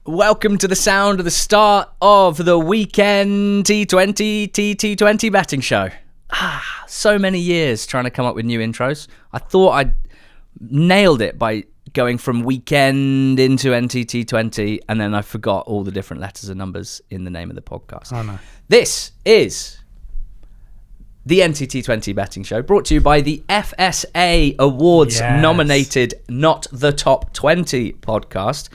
Welcome to the sound of the start of the weekend T20 betting show. So many years trying to come up with new intros. I thought I'd nailed it by going from weekend into NTT20, and then I forgot all the different letters and numbers in the name of the podcast. Oh no. This is the NTT20 betting show, brought to you by the FSA Awards nominated Not the Top 20 podcast.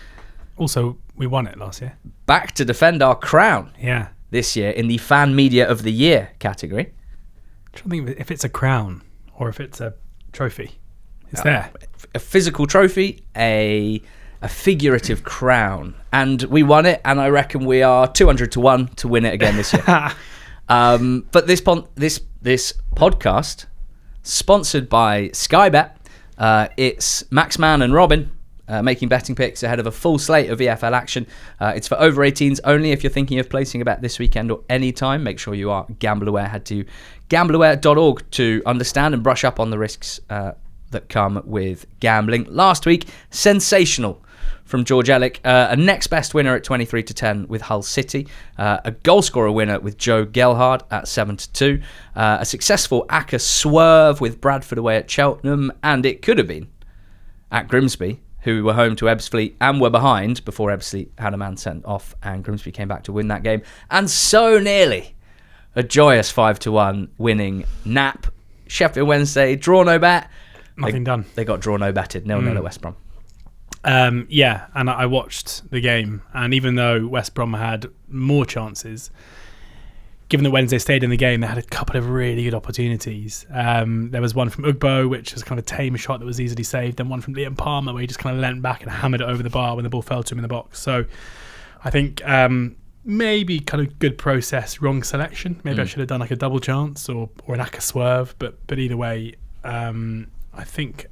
Also, we won it last year. Back to defend our crown this year in the Fan Media of the Year category. I'm trying to think if it's a crown or if it's a trophy. It's there. A physical trophy, a figurative crown. And we won it, and I reckon we are 200 to 1 to win it again this year. But this podcast, sponsored by Sky Bet, it's Max Mann and Robin making betting picks ahead of a full slate of EFL action. It's for over 18s only. If you're thinking of placing a bet this weekend or any time, make sure you are gamble aware. Head to gambleaware.org to understand and brush up on the risks that come with gambling. Last week, sensational from George Ellick, a next best winner at 23 to 10 with Hull City, a goal scorer winner with Joe Gelhard at 7 to 2, a successful Acker swerve with Bradford away at Cheltenham, and it could have been at Grimsby, who were home to Ebbsfleet and were behind before Ebbsfleet had a man sent off, and Grimsby came back to win that game, and so nearly a joyous 5 to 1 winning nap. Sheffield Wednesday, draw no bet. Nothing done. They got draw no betted, 0-0 at West Brom. And I watched the game, and even though West Brom had more chances, given that Wednesday stayed in the game, they had a couple of really good opportunities. There was one from Ugbo, which was kind of a tame shot that was easily saved, and one from Liam Palmer, where he just kind of leant back and hammered it over the bar when the ball fell to him in the box. So I think maybe kind of good process, wrong selection. Maybe I should have done like a double chance or an Acker swerve, but either way, I think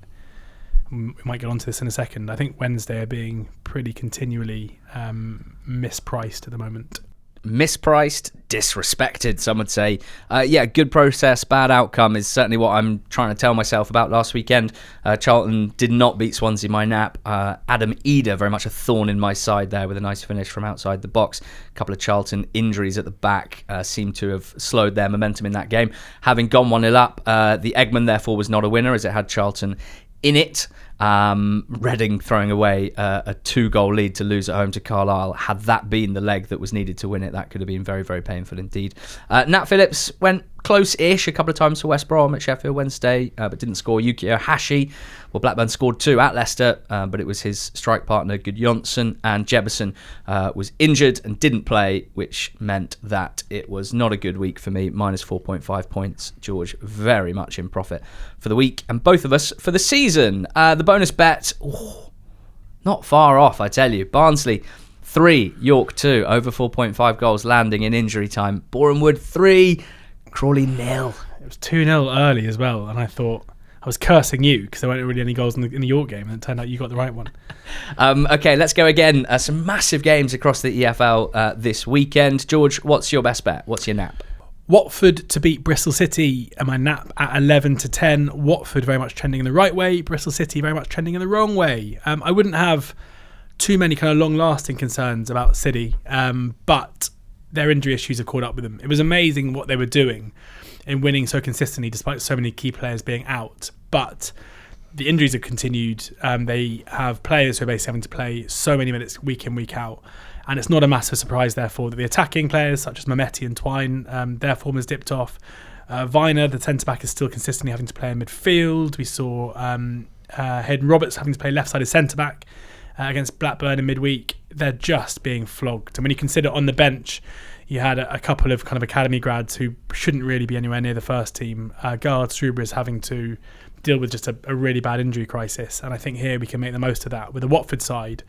we might get onto this in a second. I think Wednesday are being pretty continually mispriced at the moment. Mispriced, disrespected, some would say. Good process, bad outcome is certainly what I'm trying to tell myself about last weekend. Charlton did not beat Swansea, my nap. Adam Eder, very much a thorn in my side there with a nice finish from outside the box. A couple of Charlton injuries at the back seem to have slowed their momentum in that game. Having gone 1-0 up, the Eggman therefore was not a winner as it had Charlton in it. Reading throwing away a 2-goal lead to lose at home to Carlisle. Had that been the leg that was needed to win it, that could have been very, very painful indeed. Nat Phillips went close-ish a couple of times for West Brom at Sheffield Wednesday, but didn't score. Yukio Hashi, Blackburn scored 2 at Leicester, but it was his strike partner Gudjonsson, and Jebbison was injured and didn't play, which meant that it was not a good week for me. Minus 4.5 points. George very much in profit for the week, and both of us for the season. The bonus bet, not far off, I tell you. Barnsley 3, York 2, over 4.5 goals landing in injury time. Boreham Wood 3, Crawley 0. It was 2-0 early as well, and I thought I was cursing you because there weren't really any goals in the York game, and it turned out you got the right one. Okay, let's go again. Some massive games across the EFL this weekend. George, what's your best bet? What's your nap? Watford to beat Bristol City, and my nap at 11 to 10. Watford very much trending in the right way. Bristol City very much trending in the wrong way. I wouldn't have too many kind of long-lasting concerns about City, but their injury issues have caught up with them. It was amazing what they were doing in winning so consistently despite so many key players being out. But the injuries have continued. They have players who are basically having to play so many minutes week in, week out. And it's not a massive surprise, therefore, that the attacking players, such as Mehmeti and Twine, their form has dipped off. Viner, the centre-back, is still consistently having to play in midfield. We saw Hayden Roberts having to play left-sided centre-back against Blackburn in midweek. They're just being flogged. And when you consider on the bench, you had a couple of kind of academy grads who shouldn't really be anywhere near the first team. Guard Shrewsbury is having to deal with just a really bad injury crisis. And I think here we can make the most of that with the Watford side,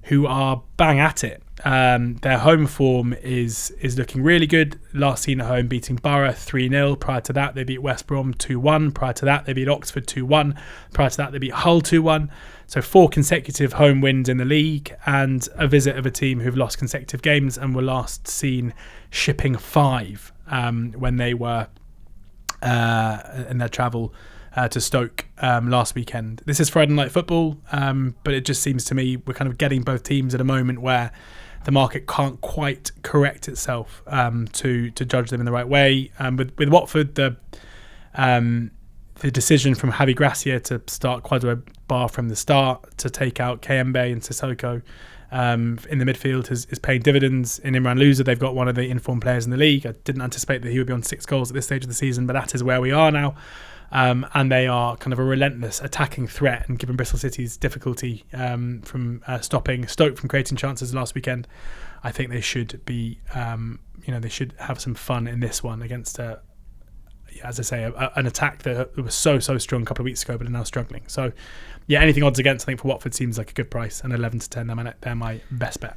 who are bang at it. Their home form is looking really good. Last seen at home beating Boro 3-0. Prior to that, they beat West Brom 2-1. Prior to that, they beat Oxford 2-1. Prior to that, they beat Hull 2-1. So 4 consecutive home wins in the league, and a visit of a team who've lost consecutive games and were last seen shipping 5 when they were in their travel to Stoke last weekend. This is Friday night football, but it just seems to me we're kind of getting both teams at a moment where the market can't quite correct itself to judge them in the right way. With Watford, the decision from Javi Gracia to start Quadro Bar from the start, to take out Kayembe and Sissoko in the midfield is paying dividends. In Imran Louza, they've got one of the informed players in the league. I didn't anticipate that he would be on 6 goals at this stage of the season, but that is where we are now. And they are kind of a relentless attacking threat, and given Bristol City's difficulty from stopping Stoke from creating chances last weekend, I think they should be, they should have some fun in this one against, as I say, an attack that was so strong a couple of weeks ago, but are now struggling. So, yeah, anything odds against, I think for Watford seems like a good price, and 11 to 10, they're my best bet.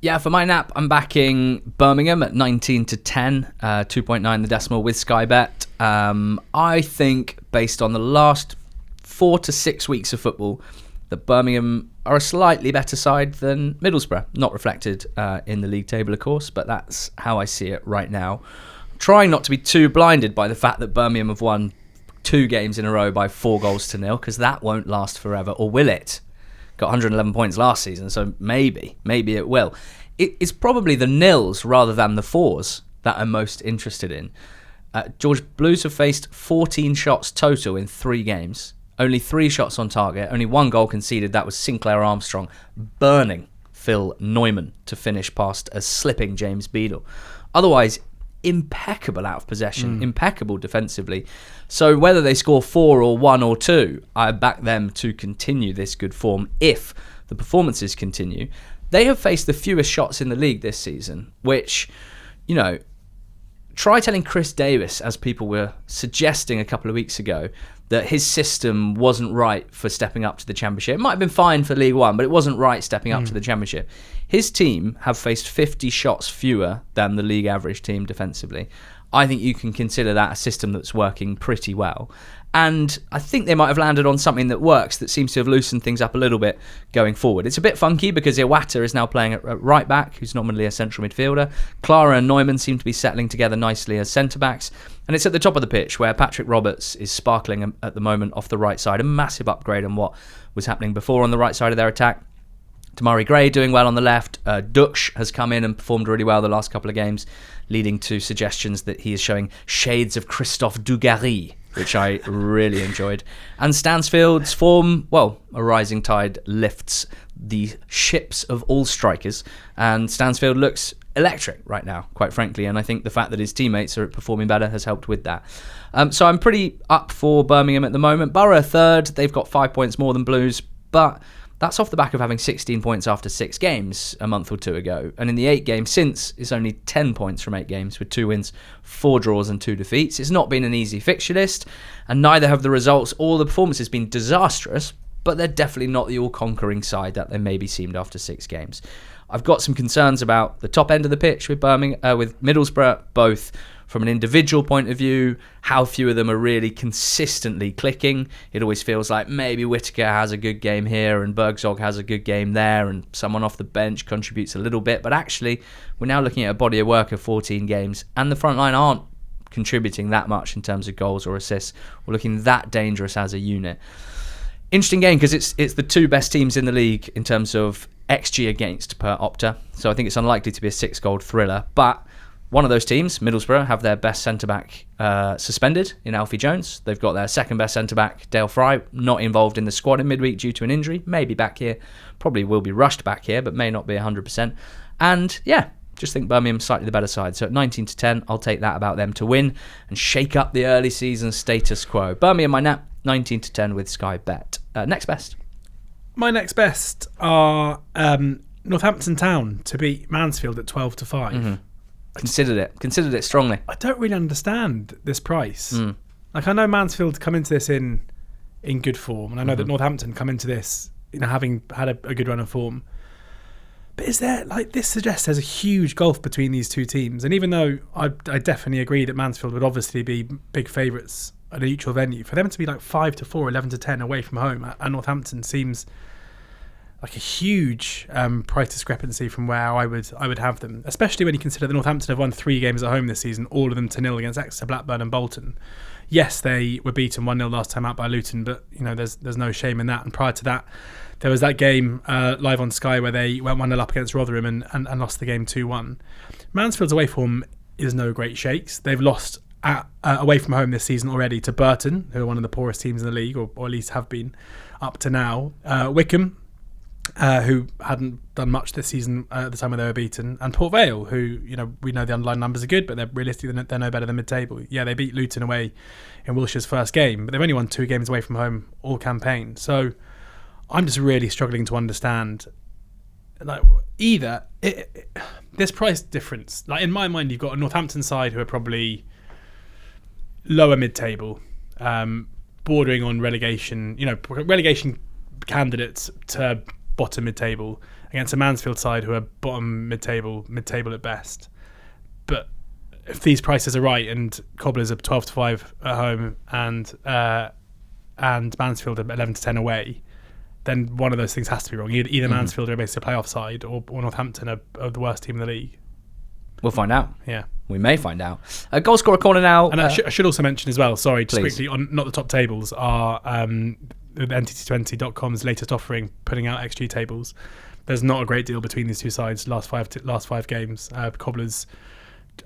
Yeah, for my nap, I'm backing Birmingham at 19 to 10, 2.9 the decimal with Sky Bet. I think, based on the last 4 to 6 weeks of football, that Birmingham are a slightly better side than Middlesbrough. Not reflected in the league table, of course, but that's how I see it right now. Trying not to be too blinded by the fact that Birmingham have won 2 games in a row by 4 goals to 0, because that won't last forever, or will it? Got 111 points last season, so maybe it will. It's probably the nils rather than the 4s that I'm most interested in. George, Blues have faced 14 shots total in 3 games. Only 3 shots on target, only 1 goal conceded. That was Sinclair Armstrong burning Phil Neumann to finish past a slipping James Beadle. Otherwise, impeccable out of possession, impeccable defensively. So whether they score 4 or 1 or 2, I back them to continue this good form if the performances continue. They have faced the fewest shots in the league this season, which, try telling Chris Davis, as people were suggesting a couple of weeks ago, that his system wasn't right for stepping up to the Championship. It might have been fine for League One, but it wasn't right stepping up to the Championship. His team have faced 50 shots fewer than the league average team defensively. I think you can consider that a system that's working pretty well. And I think they might have landed on something that works, that seems to have loosened things up a little bit going forward. It's a bit funky because Iwata is now playing at right back, who's normally a central midfielder. Clara and Neumann seem to be settling together nicely as centre-backs. And it's at the top of the pitch where Patrick Roberts is sparkling at the moment off the right side. A massive upgrade on what was happening before on the right side of their attack. Damari Gray doing well on the left. Dux has come in and performed really well the last couple of games, leading to suggestions that he is showing shades of Christophe Dugarry, which I really enjoyed. And Stansfield's form, well, a rising tide lifts the ships of all strikers, and Stansfield looks electric right now, quite frankly, and I think the fact that his teammates are performing better has helped with that. So I'm pretty up for Birmingham at the moment. Boro third, they've got 5 points more than Blues, but that's off the back of having 16 points after 6 games a month or 2 ago. And in the 8 games since, it's only 10 points from 8 games with 2 wins, 4 draws and 2 defeats. It's not been an easy fixture list, and neither have the results or the performances been disastrous, but they're definitely not the all-conquering side that they maybe seemed after 6 games. I've got some concerns about the top end of the pitch with with Middlesbrough, both from an individual point of view, how few of them are really consistently clicking. It always feels like maybe Whittaker has a good game here and Bergzog has a good game there and someone off the bench contributes a little bit. But actually, we're now looking at a body of work of 14 games and the front line aren't contributing that much in terms of goals or assists. We're looking that dangerous as a unit. Interesting game because it's the 2 best teams in the league in terms of XG against per Opta. So I think it's unlikely to be a 6-goal thriller. But one of those teams, Middlesbrough, have their best centre-back suspended in Alfie Jones. They've got their second best centre-back, Dale Fry, not involved in the squad in midweek due to an injury. Maybe back here. Probably will be rushed back here, but may not be 100%. And yeah, just think Birmingham slightly the better side. So at 19 to 10, I'll take that about them to win and shake up the early season status quo. Birmingham, my nap, 19 to 10 with Sky Bet. Next best. My next best are Northampton Town to beat Mansfield at 12 to 5. Mm-hmm. Considered it strongly. I don't really understand this price. Like, I know Mansfield come into this in good form, and I know that Northampton come into this, having had a good run of form. But is there, this suggests there's a huge gulf between these 2 teams. And even though I definitely agree that Mansfield would obviously be big favourites at a neutral venue, for them to be 5 to 4, 11 to 10 away from home at Northampton seems like a huge price discrepancy from where I would have them, especially when you consider that Northampton have won 3 games at home this season, all of them to 0 against Exeter, Blackburn and Bolton. Yes, they were beaten 1-0 last time out by Luton, but there's no shame in that. And prior to that, there was that game live on Sky where they went 1-0 up against Rotherham and lost the game 2-1. Mansfield's away form is no great shakes. They've lost away from home this season already to Burton, who are one of the poorest teams in the league, or at least have been up to now. Wickham, who hadn't done much this season at the time when they were beaten, and Port Vale, who we know the underlying numbers are good, but they're realistically they're no better than mid-table. Yeah, they beat Luton away in Wilshire's first game, but they've only won 2 games away from home all campaign. So I'm just really struggling to understand, this price difference. Like, in my mind, you've got a Northampton side who are probably lower mid-table, bordering on relegation. Relegation candidates to bottom mid-table, against a Mansfield side who are bottom mid-table at best. But if these prices are right and Cobblers are 12-5 at home and Mansfield are 11-10 away, then one of those things has to be wrong. Either Mansfield are basically a playoff side, or Northampton are the worst team in the league. We'll find out. Yeah. We may find out. Goal scorer corner now. And I should also mention as well, sorry, just please. quickly, on Not the Top Tables, are NTT20.com's latest offering, putting out XG tables. There's not a great deal between these two sides. Last five games, Cobblers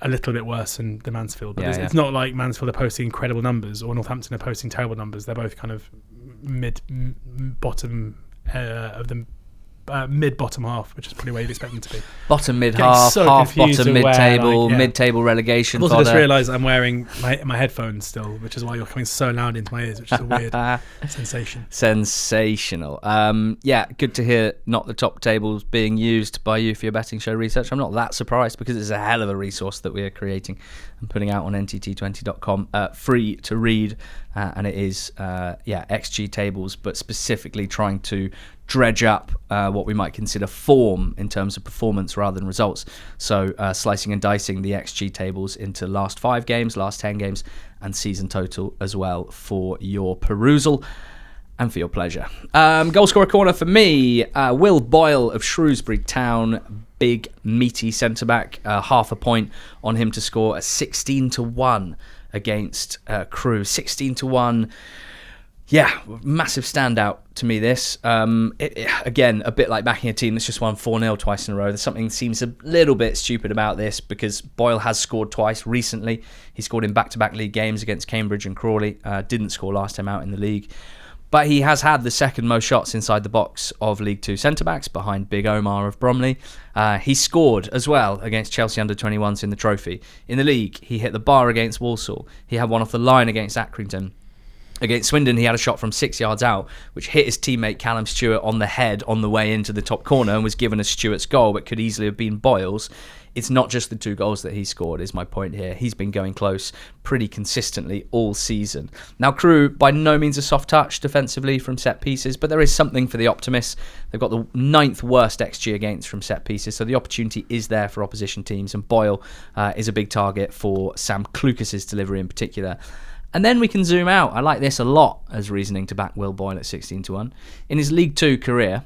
a little bit worse than the Mansfield, but it's not like Mansfield are posting incredible numbers or Northampton are posting terrible numbers. They're both kind of mid-bottom of the mid-bottom half, which is probably where you'd expect them to be. Bottom mid-half, half bottom mid-table, mid-table relegation. I've also just realised I'm wearing my headphones still, which is why you're coming so loud into my ears, which is a weird sensation. Sensational. Good to hear Not the Top Tables being used by you for your betting show research. I'm not that surprised, because it's a hell of a resource that we are creating and putting out on ntt20.com, free to read, and it is XG tables, but specifically trying to dredge up what we might consider form in terms of performance rather than results. So slicing and dicing the XG tables into last 5 games, last 10 games, and season total as well for your perusal and for your pleasure. Goal scorer corner for me, Will Boyle of Shrewsbury Town, big meaty centre-back, half a point on him to score, a 16-1 against Crewe. 16-1. Yeah, massive standout to me, this. Again, a bit like backing a team that's just won 4-0 twice in a row. There's something that seems a little bit stupid about this, because Boyle has scored twice recently. He scored in back-to-back league games against Cambridge and Crawley. Didn't score last time out in the league. But he has had the second most shots inside the box of League 2 centre-backs, behind Big Omar of Bromley. He scored as well against Chelsea under-21s in the trophy. In the league, he hit the bar against Walsall. He had one off the line against Accrington. Against Swindon, he had a shot from 6 yards out, which hit his teammate Callum Stewart on the head on the way into the top corner and was given as Stewart's goal, but could easily have been Boyle's. It's not just the 2 goals that he scored, is my point here. He's been going close pretty consistently all season. Now, Crewe, by no means a soft touch defensively from set pieces, but there is something for the optimists. They've got the 9th worst XG against from set pieces, so the opportunity is there for opposition teams, and Boyle is a big target for Sam Clucas's delivery in particular. And then we can zoom out. I like this a lot as reasoning to back Will Boyle at 16-1. In his League 2 career,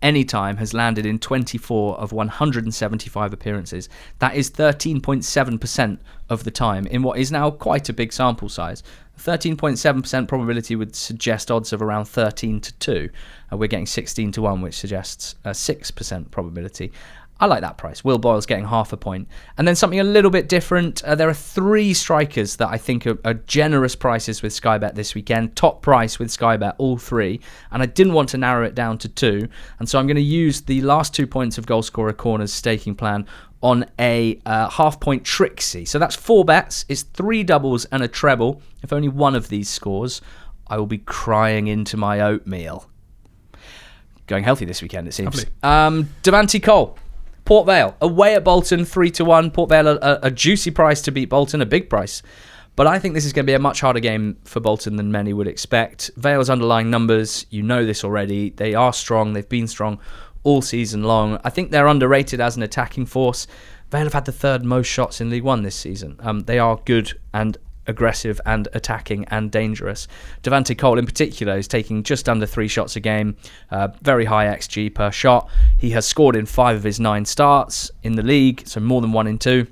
Anytime has landed in 24 of 175 appearances. That is 13.7% of the time in what is now quite a big sample size. 13.7% probability would suggest odds of around 13-2. We're getting 16-1, which suggests a 6% probability. I like that price. Will Boyle's getting half a point. And then something a little bit different. There are 3 strikers that I think are generous prices with Sky Bet this weekend. Top price with Sky Bet, all 3. And I didn't want to narrow it down to 2. And so I'm going to use the last 2 points of Goalscorer Corner's staking plan on a half-point Trixie. So that's 4 bets. It's 3 doubles and a treble. If only one of these scores, I will be crying into my oatmeal. Going healthy this weekend, it seems. Devante Cole. Port Vale, away at Bolton, 3-1. Port Vale, a juicy price to beat Bolton, a big price. But I think this is going to be a much harder game for Bolton than many would expect. Vale's underlying numbers, you know this already. They are strong. They've been strong all season long. I think they're underrated as an attacking force. Vale have had the 3rd most shots in League One this season. They are good, and aggressive and attacking and dangerous. Devante Cole in particular is taking just under 3 shots a game, very high XG per shot. He has scored in 5 of his 9 starts in the league, so more than 1 in 2.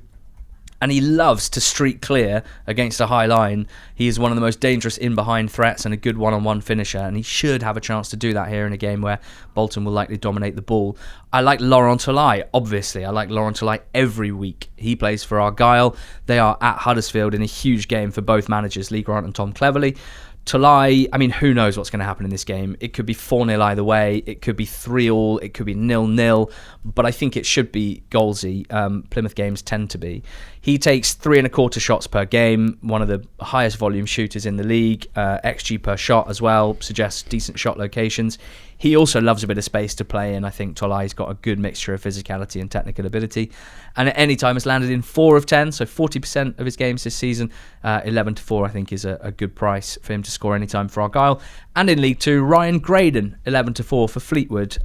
And he loves to streak clear against a high line. He is one of the most dangerous in-behind threats and a good one-on-one finisher, and he should have a chance to do that here in a game where Bolton will likely dominate the ball. I like Laurent Tolai, obviously. I like Laurent Tolai every week. He plays for Argyle. They are at Huddersfield in a huge game for both managers, Lee Grant and Tom Cleverley. Tolai, I mean, who knows what's going to happen in this game? It could be 4-0 either way. It could be 3-3. It could be 0-0. But I think it should be goalsy. Plymouth games tend to be. He takes 3.25 shots per game, one of the highest volume shooters in the league. XG per shot as well, suggests decent shot locations. He also loves a bit of space to play in. I think Tolai's got a good mixture of physicality and technical ability. And at any time has landed in 4 of 10, so 40% of his games this season. 11-4, I think, is a good price for him to score any time for Argyle. And in League 2, Ryan Graydon, 11-4 for Fleetwood.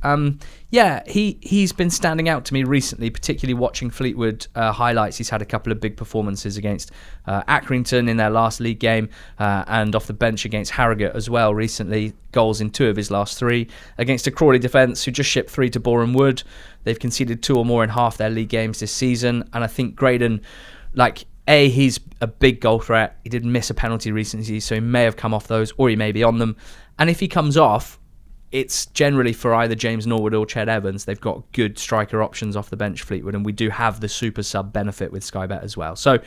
He's been standing out to me recently, particularly watching Fleetwood highlights. He's had a couple of big performances against Accrington in their last league game and off the bench against Harrogate as well recently. Goals in 2 of his last 3 against a Crawley defence who just shipped 3 to Boro and Wood. They've conceded 2 or more in half their league games this season, and I think Graydon, he's a big goal threat. He did miss a penalty recently, so he may have come off those or he may be on them. And if he comes off, it's generally for either James Norwood or Ched Evans. They've got good striker options off the bench, Fleetwood, and we do have the super sub benefit with Sky Bet as well. So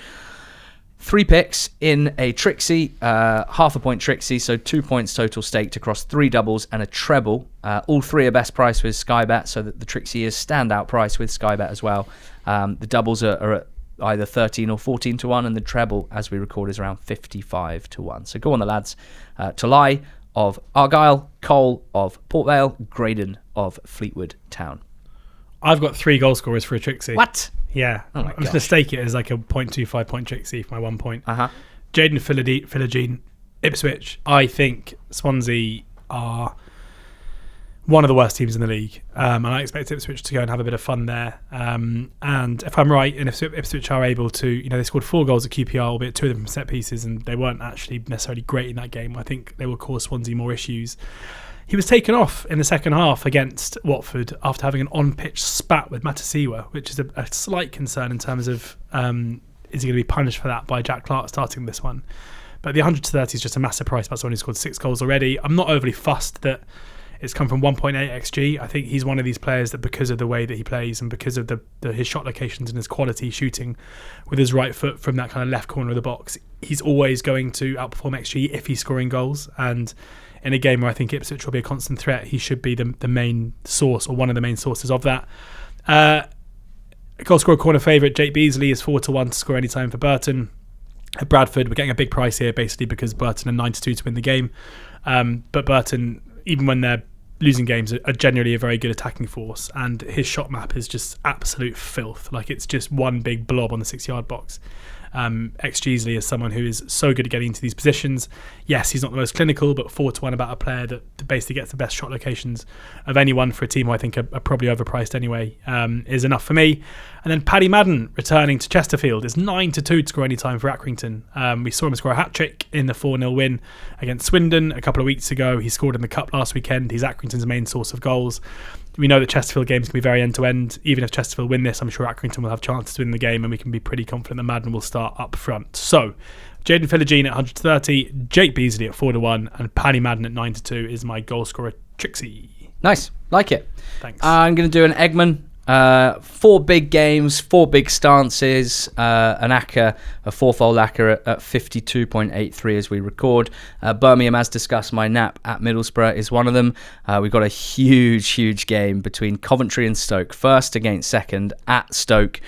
3 picks in a Trixie, half a point Trixie, so 2 points total staked across 3 doubles and a treble. All 3 are best price with Sky Bet, so that the Trixie is standout price with Sky Bet as well. The doubles are at either 13 or 14 to 1, and the treble, as we record, is around 55 to 1. So go on the lads. Tolai of Argyle, Cole of Port Vale, Graydon of Fleetwood Town. I've got 3 goal scorers for a Trixie. What? Yeah. I'm just going to stake it as like a 0.25 point Trixie for my 1 point. Jaden Philogene, Ipswich. I think Swansea are one of the worst teams in the league, and I expect Ipswich to go and have a bit of fun there. And if I'm right, and if Ipswich are able to, they scored 4 goals at QPR, albeit 2 of them from set pieces, and they weren't actually necessarily great in that game. I think they will cause Swansea more issues. He was taken off in the second half against Watford after having an on-pitch spat with Matasiwa, which is a slight concern in terms of is he going to be punished for that by Jack Clark starting this one. But the 100-30 is just a massive price by someone who scored 6 goals already. I'm not overly fussed that it's come from 1.8 XG. I think he's one of these players that, because of the way that he plays and because of his shot locations and his quality shooting with his right foot from that kind of left corner of the box, he's always going to outperform XG if he's scoring goals. And in a game where I think Ipswich will be a constant threat, he should be the main source, or one of the main sources of that. Goal scorer corner favourite Jake Beasley is 4-1 to score any time for Burton. At Bradford, we're getting a big price here basically because Burton are 9-2 to win the game. But Burton, even when they're losing games, are generally a very good attacking force, and his shot map is just absolute filth. Like, it's just one big blob on the 6-yard box. Beasley is someone who is so good at getting into these positions. Yes, he's not the most clinical, but 4-1 about a player that basically gets the best shot locations of anyone for a team who I think are probably overpriced anyway, is enough for me. And then Paddy Madden returning to Chesterfield is 9-2 to score any time for Accrington. We saw him score a hat-trick in the 4-0 win against Swindon a couple of weeks ago. He scored in the Cup last weekend. He's Accrington's main source of goals. We know that Chesterfield games can be very end-to-end. Even if Chesterfield win this, I'm sure Accrington will have chances to win the game, and we can be pretty confident that Madden will start up front. So, Jaden Philogene at 130, Jake Beasley at 4-1, and Paddy Madden at 9-2 is my goal scorer Trixie. Nice, like it. Thanks. I'm going to do an Eggman. 4 big games, 4 big stances, an ACCA, a 4-fold ACCA at 52.83 as we record. Birmingham, as discussed, my nap at Middlesbrough is one of them. We've got a huge game between Coventry and Stoke. First against second at Stoke.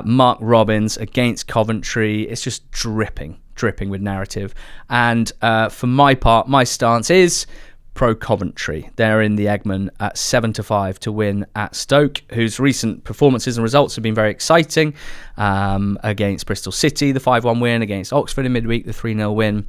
Mark Robbins against Coventry. It's just dripping with narrative. And for my part, my stance is pro Coventry. They're in the Eggman at 7-5 to win at Stoke, whose recent performances and results have been very exciting. Against Bristol City, the 5-1 win, against Oxford in midweek, the 3-0 win.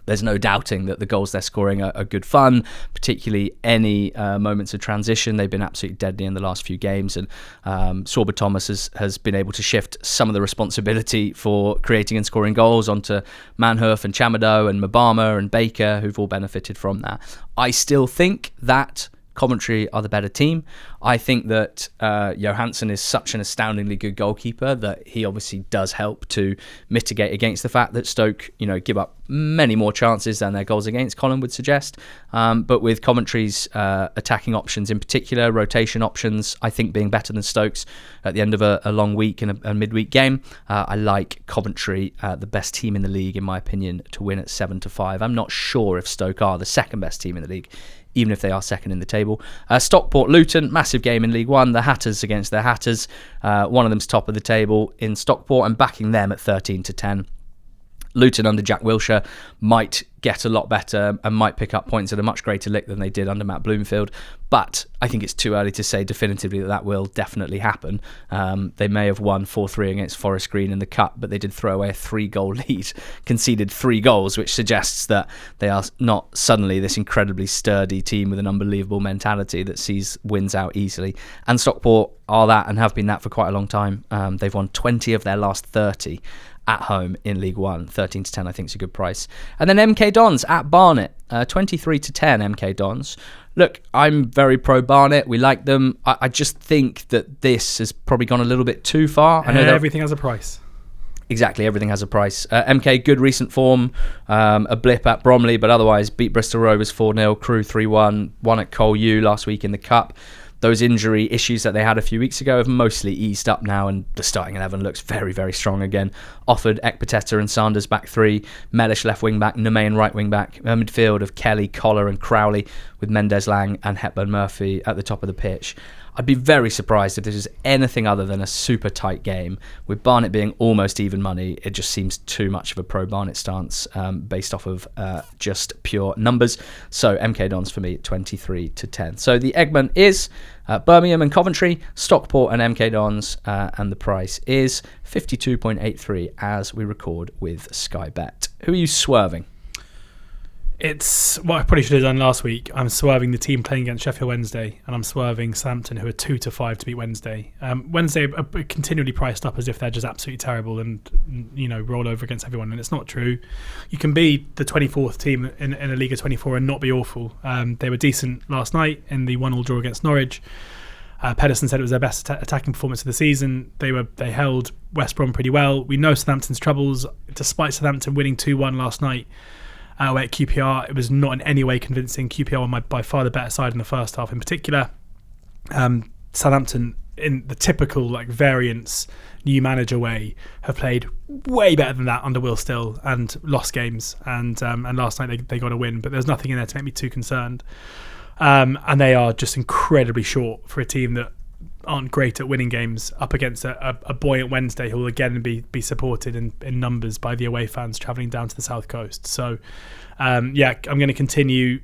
There's no doubting that the goals they're scoring are good fun, particularly any moments of transition. They've been absolutely deadly in the last few games, and Sorba Thomas has been able to shift some of the responsibility for creating and scoring goals onto Manhoof and Chamado and Mabama and Baker, who've all benefited from that. I still think that Coventry are the better team. I think that Johansson is such an astoundingly good goalkeeper that he obviously does help to mitigate against the fact that Stoke, give up many more chances than their goals against, Colin would suggest. But with Coventry's attacking options in particular, rotation options, I think being better than Stoke's at the end of a long week and a midweek game, I like Coventry, the best team in the league, in my opinion, to win at 7-5. I'm not sure if Stoke are the second best team in the league, even if they are second in the table. Stockport, Luton, massive game in League One. The Hatters against the Hatters. One of them's top of the table in Stockport. I'm backing them at 13-10. Luton under Jack Wilshere might get a lot better and might pick up points at a much greater lick than they did under Matt Bloomfield. But I think it's too early to say definitively that will definitely happen. They may have won 4-3 against Forest Green in the Cup, but they did throw away a 3-goal lead, conceded 3 goals, which suggests that they are not suddenly this incredibly sturdy team with an unbelievable mentality that sees wins out easily. And Stockport are that and have been that for quite a long time. They've won 20 of their last 30 at home in League One. 13-10 I think is a good price. And then MK Dons at Barnet, 23-10 MK Dons. Look, I'm very pro Barnet. We like them. I just think that this has probably gone a little bit too far. I know everything has a price. Exactly, everything has a price. MK, good recent form, a blip at Bromley, but otherwise beat Bristol Rovers 4-0, Crewe 3-1, won at Cole U last week in the Cup. Those injury issues that they had a few weeks ago have mostly eased up now, and the starting 11 looks very, very strong again. Offered Ekpateta and Sanders back 3, Mellish left wing back, Nemain right wing back, a midfield of Kelly, Collar and Crowley with Mendes Lang and Hepburn Murphy at the top of the pitch. I'd be very surprised if this is anything other than a super tight game. With Barnet being almost even money, it just seems too much of a pro-Barnet stance based off of just pure numbers. So MK Dons for me, 23-10. So the Eggman is Birmingham and Coventry, Stockport and MK Dons, and the price is 52.83 as we record with Sky Bet. Who are you swerving? It's what I probably should have done last week. I'm swerving the team playing against Sheffield Wednesday, and I'm swerving Southampton, who are 2-5 to beat Wednesday. Wednesday are continually priced up as if they're just absolutely terrible and roll over against everyone, and it's not true. You can be the 24th team in a league of 24 and not be awful. They were decent last night in the 1-1 draw against Norwich. Pedersen said it was their best attacking performance of the season. They held West Brom pretty well. We know Southampton's troubles. Despite Southampton winning 2-1 last night away at QPR, it was not in any way convincing. QPR were by far the better side in the first half in particular. Southampton, in the typical variance new manager way, have played way better than that under Will Still and lost games, and last night they got a win, but there's nothing in there to make me too concerned. And they are just incredibly short for a team that aren't great at winning games up against a buoyant Wednesday, who will again be supported in numbers by the away fans travelling down to the south coast. So I'm going to continue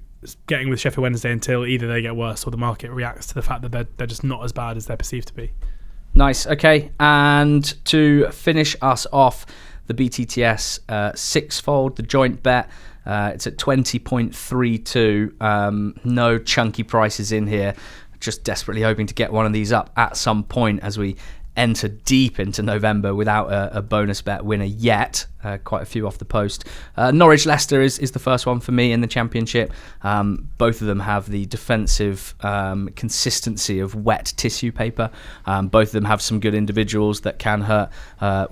getting with Sheffield Wednesday until either they get worse or the market reacts to the fact that they're just not as bad as they're perceived to be. Nice. Okay, and to finish us off, the BTTS sixfold, the joint bet. It's at 20.32. No chunky prices in here. Just desperately hoping to get one of these up at some point as we enter deep into November without a bonus bet winner yet. Quite a few off the post. Norwich Leicester is the first one for me in the Championship. Both of them have the defensive consistency of wet tissue paper. Both of them have some good individuals that can hurt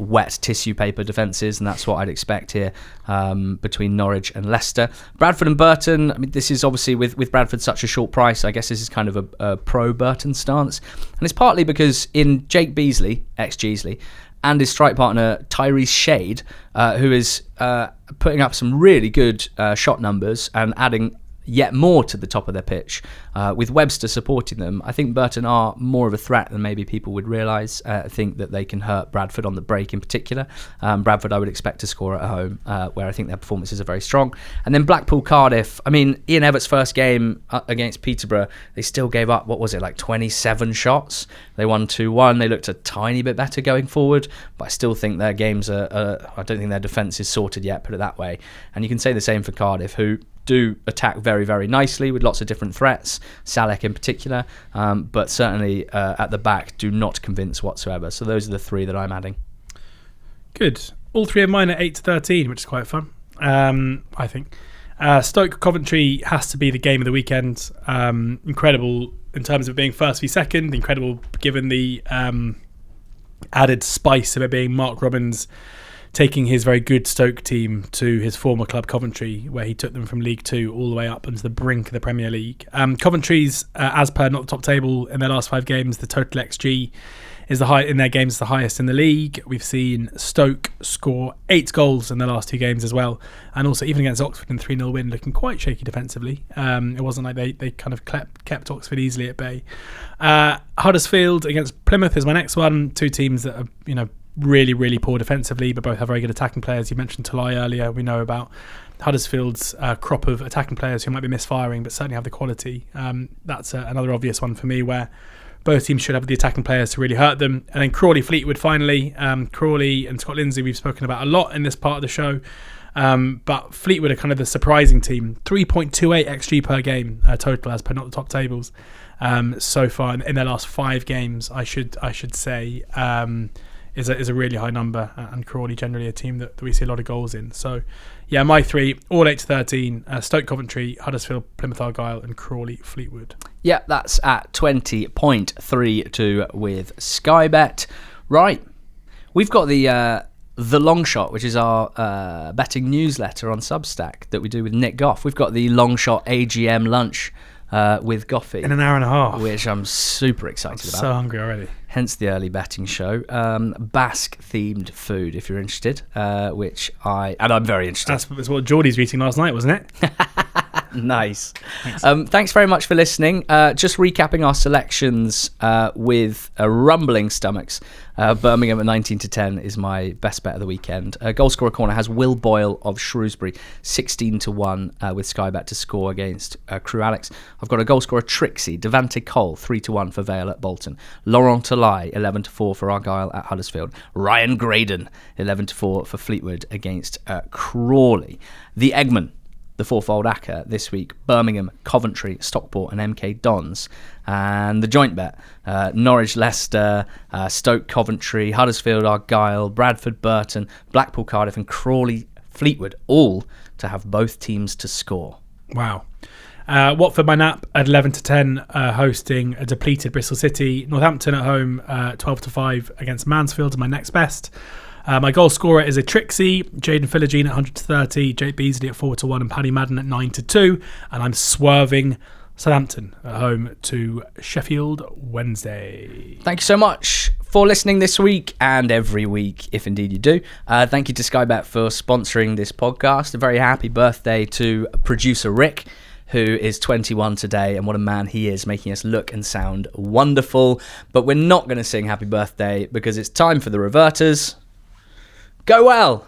wet tissue paper defences, and that's what I'd expect here between Norwich and Leicester. Bradford and Burton, I mean, this is obviously with Bradford such a short price, I guess this is kind of a pro-Burton stance. And it's partly because in Jake Beasley, ex-Geesley, and his strike partner Tyrese Shade, who is putting up some really good shot numbers and adding yet more to the top of their pitch. With Webster supporting them, I think Burton are more of a threat than maybe people would realise. I think that they can hurt Bradford on the break in particular. Bradford I would expect to score at home, where I think their performances are very strong. And then Blackpool Cardiff, I mean, Ian Everett's first game against Peterborough, they still gave up, 27 shots. They won 2-1. They looked a tiny bit better going forward, but I still think their games I don't think their defence is sorted yet, put it that way. And you can say the same for Cardiff, who do attack very, very nicely with lots of different threats, Salek in particular, but certainly at the back do not convince whatsoever. So those are the three that I'm adding. Good. All three of mine are 8-13, which is quite fun, I think. Stoke Coventry has to be the game of the weekend. Incredible in terms of being first v second, incredible given the added spice of it being Mark Robins taking his very good Stoke team to his former club Coventry, where he took them from League 2 all the way up onto the brink of the Premier League. Coventry's, as per not the top table in their last 5 games, the total XG is in their games the highest in the league. We've seen Stoke score 8 goals in their last 2 games as well, and also even against Oxford in 3-0 win, looking quite shaky defensively. It wasn't like they kind of kept Oxford easily at bay. Huddersfield against Plymouth is my next one. 2 teams that are really, really poor defensively, but both have very good attacking players. You mentioned Talai earlier. We know about Huddersfield's crop of attacking players who might be misfiring, but certainly have the quality. That's another obvious one for me, where both teams should have the attacking players to really hurt them. And then Crawley Fleetwood finally. Crawley and Scott Lindsay we've spoken about a lot in this part of the show. But Fleetwood are kind of the surprising team. 3.28 XG per game total as per not the top tables so far in their last 5 games, I should say. Is a really high number, and Crawley generally a team that we see a lot of goals in. So yeah, my 3 all 8-13: Stoke Coventry, Huddersfield Plymouth Argyle, and Crawley Fleetwood. Yeah, that's at 20.32 with Sky Bet. Right, we've got the Long Shot, which is our betting newsletter on Substack that we do with Nick Goff. We've got the Long Shot AGM lunch with Goffy in an hour and a half, which I'm super excited about. So hungry already. Hence the early betting show. Basque themed food, if you're interested, and I'm very interested. That's what Geordie's were eating last night, wasn't it? Nice. Thanks very much for listening. Just recapping our selections with rumbling stomachs. Birmingham at 19-10 is my best bet of the weekend. Goalscorer Corner has Will Boyle of Shrewsbury 16-1 with Sky Bet to score against Crewe Alex. I've got a Goalscorer Trixie, Devante Cole 3-1 for Vale at Bolton. Laurent Talai 11-4 for Argyle at Huddersfield. Ryan Graydon 11-4 for Fleetwood against Crawley. The Eggman, the fourfold ACCA this week: Birmingham, Coventry, Stockport and MK Dons. And the joint bet: Norwich, Leicester, Stoke, Coventry, Huddersfield, Argyle, Bradford, Burton, Blackpool, Cardiff and Crawley, Fleetwood, all to have both teams to score. Wow. Watford by nap at 11-10, hosting a depleted Bristol City. Northampton at home 12-5 against Mansfield, my next best. My goal scorer is a Trixie, Jaden Philogene at 100-30, Jake Beasley at 4-1 and Paddy Madden at 9-2. And I'm swerving Southampton at home to Sheffield Wednesday. Thank you so much for listening this week and every week, if indeed you do. Thank you to Sky Bet for sponsoring this podcast. A very happy birthday to producer Rick, who is 21 today, and what a man he is, making us look and sound wonderful. But we're not going to sing happy birthday because it's time for the reverters. Go well!